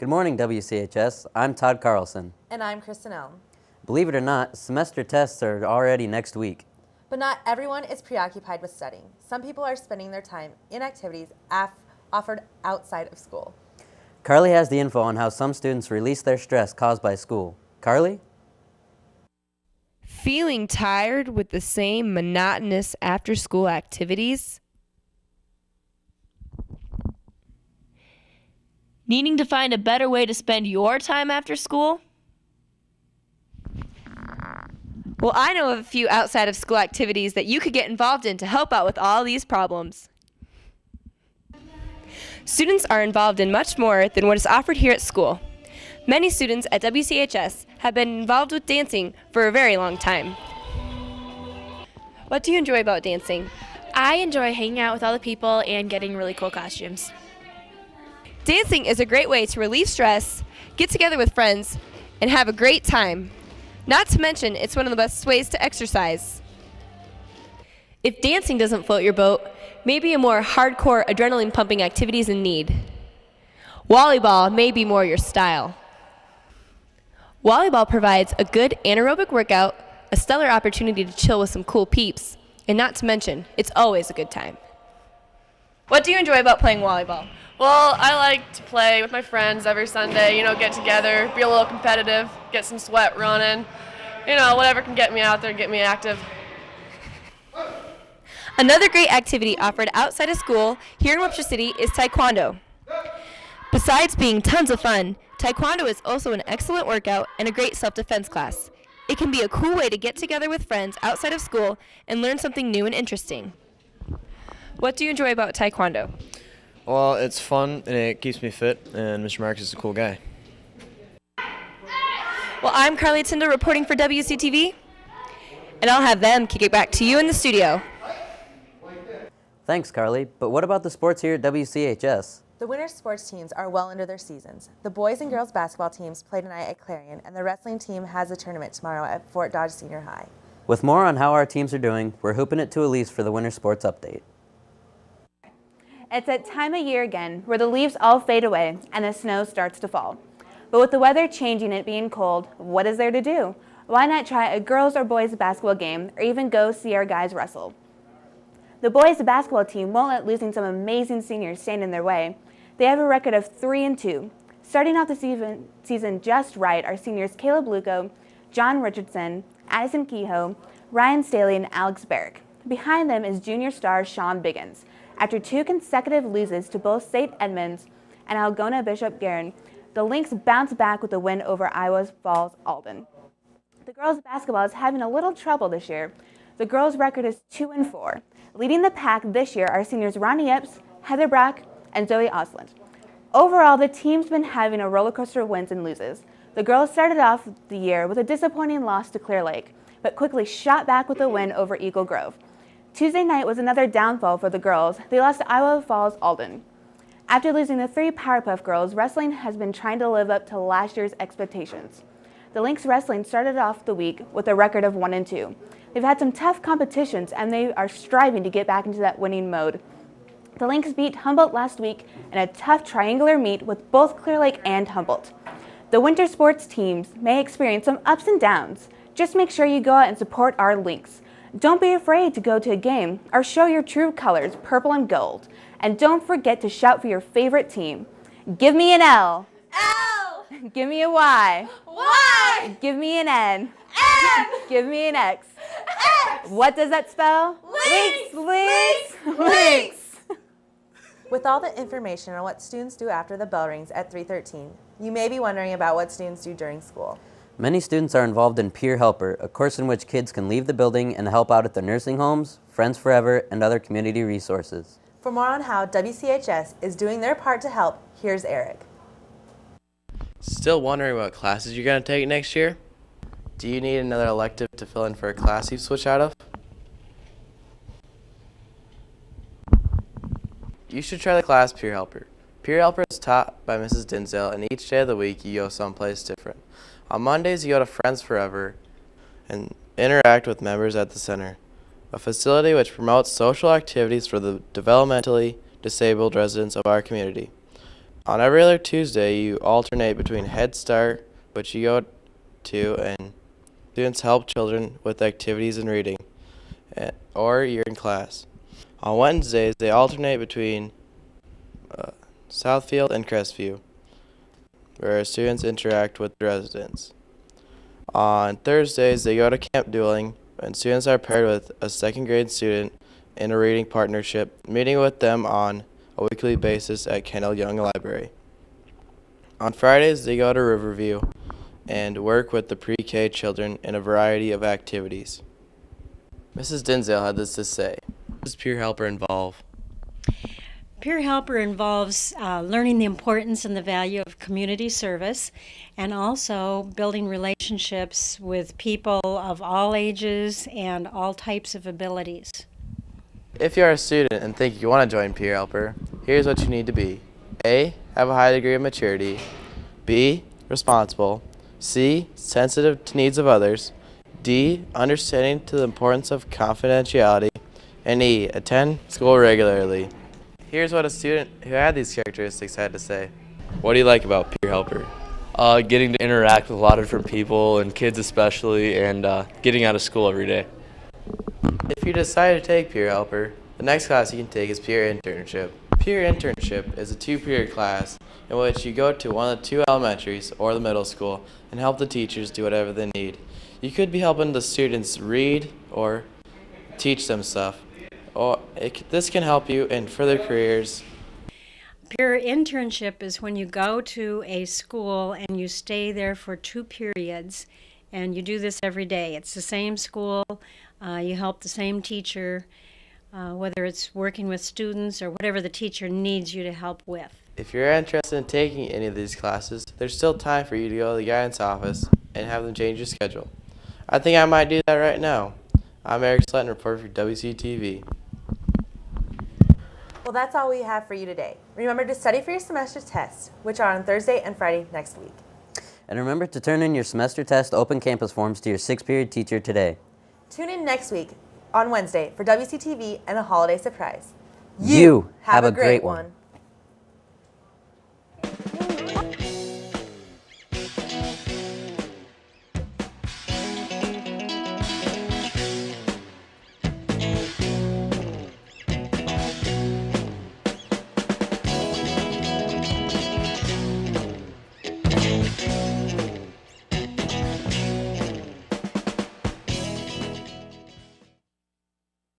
Good morning, WCHS. I'm Todd Carlson. And I'm Kristen Elm. Believe it or not, semester tests are already next week. But not everyone is preoccupied with studying. Some people are spending their time in activities offered outside of school. Carly has the info on how some students release their stress caused by school. Carly? Feeling tired with the same monotonous after-school activities? Needing to find a better way to spend your time after school? Well, I know of a few outside of school activities that you could get involved in to help out with all these problems. Students are involved in much more than what is offered here at school. Many students at WCHS have been involved with dancing for a very long time. What do you enjoy about dancing? I enjoy hanging out with all the people and getting really cool costumes. Dancing is a great way to relieve stress, get together with friends, and have a great time. Not to mention, it's one of the best ways to exercise. If dancing doesn't float your boat, maybe a more hardcore adrenaline-pumping activity is in need. Volleyball may be more your style. Volleyball provides a good anaerobic workout, a stellar opportunity to chill with some cool peeps, and not to mention, it's always a good time. What do you enjoy about playing volleyball? Well, I like to play with my friends every Sunday, get together, be a little competitive, get some sweat running, whatever can get me out there, get me active. Another great activity offered outside of school here in Webster City is Taekwondo. Besides being tons of fun, Taekwondo is also an excellent workout and a great self-defense class. It can be a cool way to get together with friends outside of school and learn something new and interesting. What do you enjoy about Taekwondo? Well, it's fun and it keeps me fit, and Mr. Marcus is a cool guy. Well, I'm Carly Tyndall reporting for Wctv, and I'll have them kick it back to you in the studio. Thanks, Carly. But what about the sports here at WCHS? The winter sports teams are well into their seasons. The boys and girls basketball teams play tonight at Clarion, and the wrestling team has a tournament tomorrow at Fort Dodge Senior High. With more on how our teams are doing, we're hooping it to Elise for the winter sports update. It's that time of year again where the leaves all fade away and the snow starts to fall. But with the weather changing, it being cold, what is there to do? Why not try a girls or boys basketball game or even go see our guys wrestle? The boys basketball team won't let losing some amazing seniors stand in their way. They have a record of 3-2. Starting off the season just right are seniors Caleb Luco, John Richardson, Addison Kehoe, Ryan Staley, and Alex Barrick. Behind them is junior star Sean Biggins. After 2 consecutive losses to both St. Edmunds and Algona Bishop Guerin, the Lynx bounced back with a win over Iowa Falls Alden. The girls basketball is having a little trouble this year. The girls' record is 2-4. Leading the pack this year are seniors Ronnie Epps, Heather Brack, and Zoe Osland. Overall, the team's been having a roller coaster of wins and loses. The girls started off the year with a disappointing loss to Clear Lake, but quickly shot back with a win over Eagle Grove. Tuesday night was another downfall for the girls. They lost to Iowa Falls Alden. After losing the 3 Powerpuff Girls, wrestling has been trying to live up to last year's expectations. The Lynx wrestling started off the week with a record of 1-2. They've had some tough competitions and they are striving to get back into that winning mode. The Lynx beat Humboldt last week in a tough triangular meet with both Clear Lake and Humboldt. The winter sports teams may experience some ups and downs. Just make sure you go out and support our Lynx. Don't be afraid to go to a game or show your true colors, purple and gold. And don't forget to shout for your favorite team. Give me an L. L! Give me a Y. Y! Give me an N. N! Give me an X. X! What does that spell? Lynx! Lynx! Lynx! With all the information on what students do after the bell rings at 3:13, you may be wondering about what students do during school. Many students are involved in Peer Helper, a course in which kids can leave the building and help out at their nursing homes, Friends Forever, and other community resources. For more on how WCHS is doing their part to help, here's Eric. Still wondering what classes you're going to take next year? Do you need another elective to fill in for a class you've switched out of? You should try the class Peer Helper. Peer Helper is taught by Mrs. Dinsdale, and each day of the week you go someplace different. On Mondays, you go to Friends Forever and interact with members at the center, a facility which promotes social activities for the developmentally disabled residents of our community. On every other Tuesday, you alternate between Head Start, which you go to, and students help children with activities and reading, or you're in class. On Wednesdays, they alternate between Southfield and Crestview, where students interact with residents. On Thursdays, they go to camp dueling, and students are paired with a second grade student in a reading partnership, meeting with them on a weekly basis at Kendall Young Library. On Fridays, they go to Riverview and work with the pre-K children in a variety of activities. Mrs. Dinsdale had this to say. How does Peer Helper involve? Peer Helper involves learning the importance and the value of community service, and also building relationships with people of all ages and all types of abilities. If you are a student and think you want to join Peer Helper, here's what you need to be. A, have a high degree of maturity. B, responsible. C, sensitive to needs of others. D, understanding to the importance of confidentiality. And E, attend school regularly. Here's what a student who had these characteristics had to say. What do you like about Peer Helper? Getting to interact with a lot of different people, and kids especially, and getting out of school every day. If you decide to take Peer Helper, the next class you can take is Peer Internship. Peer Internship is a 2-period class in which you go to one of the 2 elementaries or the middle school and help the teachers do whatever they need. You could be helping the students read or teach them stuff. This can help you in further careers. Peer internship is when you go to a school and you stay there for 2 periods, and you do this every day. It's the same school, you help the same teacher, whether it's working with students or whatever the teacher needs you to help with. If you're interested in taking any of these classes, there's still time for you to go to the guidance office and have them change your schedule. I think I might do that right now. I'm Eric Sletton, reporter for Wctv. Well, that's all we have for you today. Remember to study for your semester tests, which are on Thursday and Friday next week. And remember to turn in your semester test open campus forms to your 6th period teacher today. Tune in next week on Wednesday for Wctv and a holiday surprise. You have a great one.